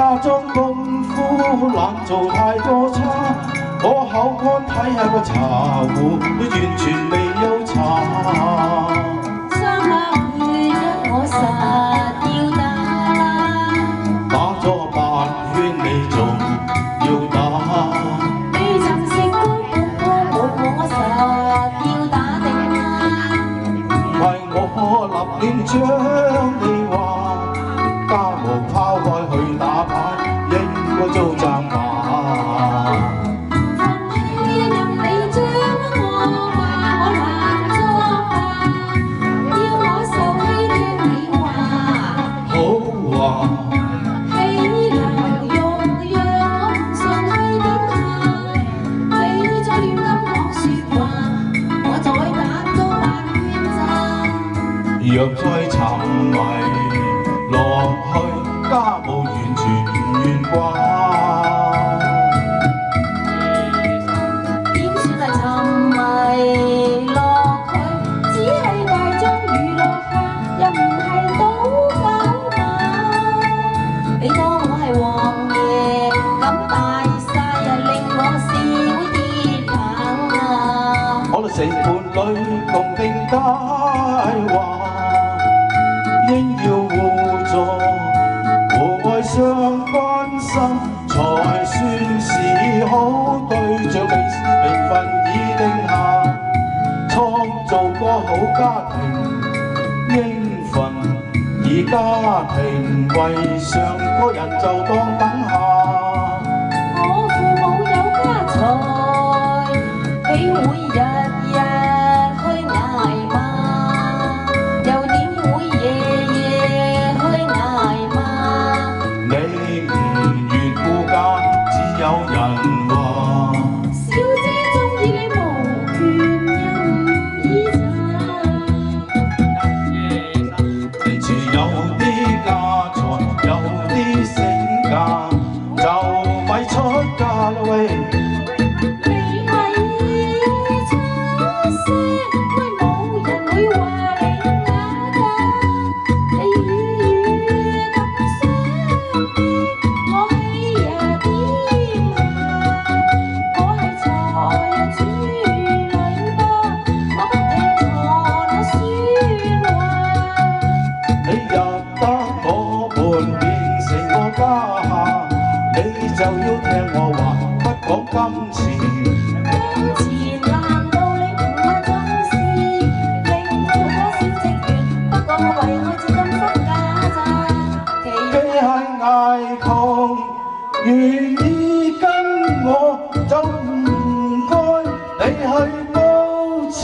假裝功夫懶做太多差，我口乾睇下個茶壺，都完全未有茶。三百倍一我實要打啦，打咗8圈你仲要打？你曾食過我實要打定啦。唔係我立亂將你話，家務拋開去打牌，應該做責罵。若再沉迷落去，家務完全唔願掛。點算係沉迷落去？只係大張娛樂化，又唔係賭狗馬。你當我係王爺咁大晒，又令我試會跌棒啊！我哋成伴侶共定佳話。應要互助，互愛相關心，才算是好對象。名分已定下，創造個好家庭，應份以家庭為上，個人就當等下。我父母有家財，豈會日去捱罵？又點會夜去捱罵？你唔願顧家，只有人話。小姐鍾意你無權任意查。記住有啲家財，有啲性格，就咪出嫁啦喂。就要聽我話，不講金錢。金錢難道你唔係重視？令到我小職員，不過我為愛至今身價咋？你係捱窮，願意跟我就唔該你去煲茶。